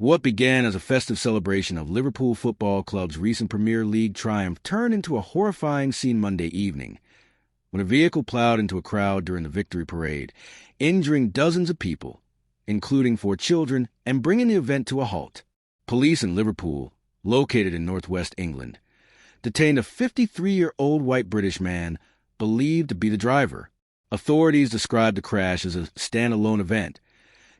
What began as a festive celebration of Liverpool Football Club's recent Premier League triumph turned into a horrifying scene Monday evening, when a vehicle plowed into a crowd during the victory parade, injuring dozens of people, including 4 children, and bringing the event to a halt. Police in Liverpool, located in northwest England, detained a 53-year-old white British man believed to be the driver. Authorities described the crash as a standalone event,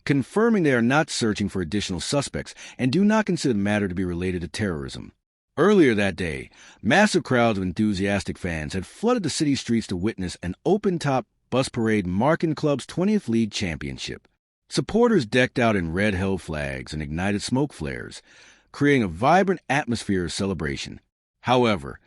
confirming they are not searching for additional suspects and do not consider the matter to be related to terrorism. Earlier that day, massive crowds of enthusiastic fans had flooded the city streets to witness an open-top bus parade marking the club's 20th league championship. Supporters decked out in red-held flags and ignited smoke flares, creating a vibrant atmosphere of celebration. However,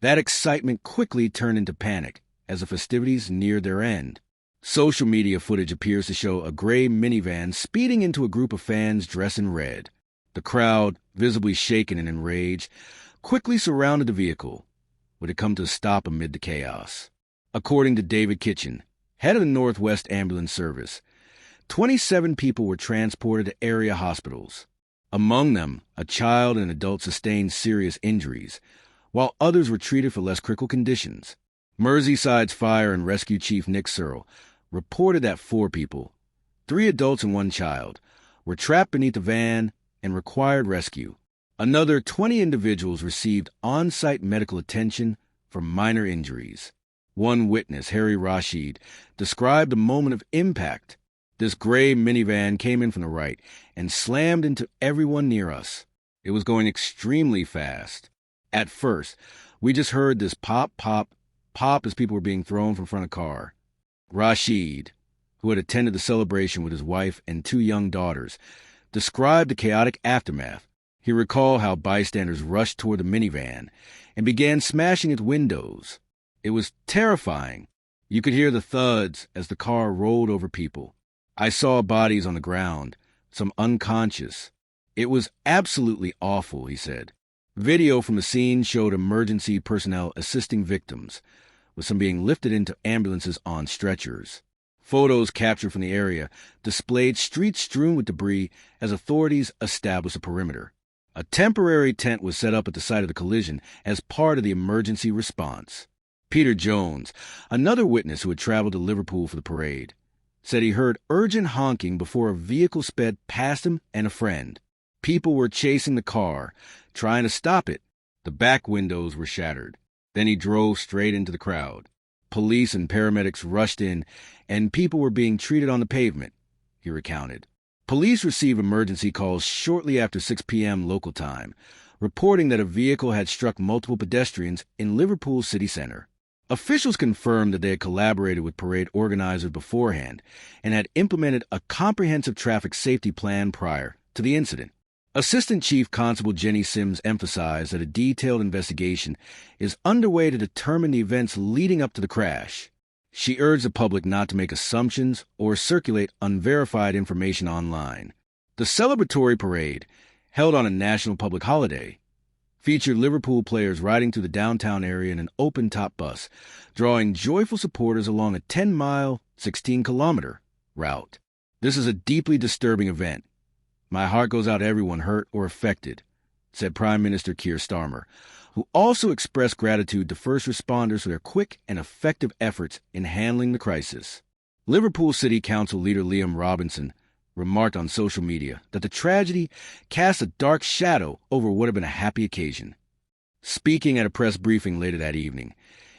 that excitement quickly turned into panic as the festivities neared their end. Social media footage appears to show a gray minivan speeding into a group of fans dressed in red. The crowd, visibly shaken and enraged, quickly surrounded the vehicle, would it come to a stop amid the chaos. According to David Kitchen, head of the Northwest Ambulance Service, 27 people were transported to area hospitals. Among them, a child and adult sustained serious injuries, while others were treated for less critical conditions. Merseyside's Fire and Rescue Chief Nick Searle reported that 4 people, 3 adults and 1 child, were trapped beneath the van and required rescue. Another 20 individuals received on-site medical attention for minor injuries. One witness, Harry Rashid, described the moment of impact. This gray minivan came in from the right and slammed into everyone near us. It was going extremely fast. At first, we just heard this pop, pop, pop as people were being thrown from front of the car. Rashid, who had attended the celebration with his wife and 2 young daughters, described the chaotic aftermath. He recalled how bystanders rushed toward the minivan and began smashing its windows. It was terrifying. You could hear the thuds as the car rolled over people. I saw bodies on the ground, some unconscious. It was absolutely awful, he said. Video from the scene showed emergency personnel assisting victims, with some being lifted into ambulances on stretchers. Photos captured from the area displayed streets strewn with debris as authorities established a perimeter. A temporary tent was set up at the site of the collision as part of the emergency response. Peter Jones, another witness who had traveled to Liverpool for the parade, said he heard urgent honking before a vehicle sped past him and a friend. People were chasing the car, trying to stop it. The back windows were shattered. Then he drove straight into the crowd. Police and paramedics rushed in, and people were being treated on the pavement, he recounted. Police received emergency calls shortly after 6 p.m. local time, reporting that a vehicle had struck multiple pedestrians in Liverpool city center. Officials confirmed that they had collaborated with parade organizers beforehand and had implemented a comprehensive traffic safety plan prior to the incident. Assistant Chief Constable Jenny Sims emphasized that a detailed investigation is underway to determine the events leading up to the crash. She urged the public not to make assumptions or circulate unverified information online. The celebratory parade, held on a national public holiday, featured Liverpool players riding through the downtown area in an open-top bus, drawing joyful supporters along a 10-mile, 16-kilometer route. This is a deeply disturbing event. My heart goes out to everyone hurt or affected, said Prime Minister Keir Starmer, who also expressed gratitude to first responders for their quick and effective efforts in handling the crisis. Liverpool City Council leader Liam Robinson remarked on social media that the tragedy cast a dark shadow over what had been a happy occasion. Speaking at a press briefing later that evening,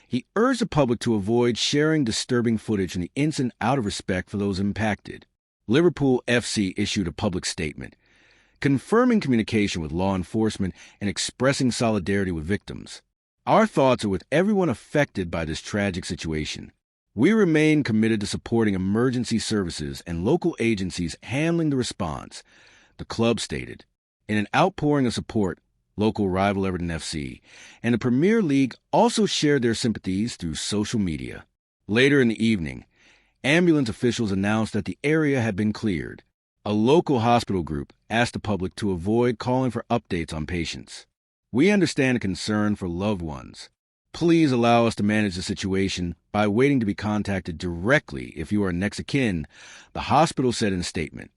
he urged the public to avoid sharing disturbing footage from the incident out of respect for those impacted. Liverpool FC issued a public statement, confirming communication with law enforcement and expressing solidarity with victims. Our thoughts are with everyone affected by this tragic situation. We remain committed to supporting emergency services and local agencies handling the response, the club stated. In an outpouring of support, local rival Everton FC and the Premier League also shared their sympathies through social media. Later in the evening, ambulance officials announced that the area had been cleared. A local hospital group asked the public to avoid calling for updates on patients. We understand the concern for loved ones. Please allow us to manage the situation by waiting to be contacted directly if you are next of kin, the hospital said in a statement.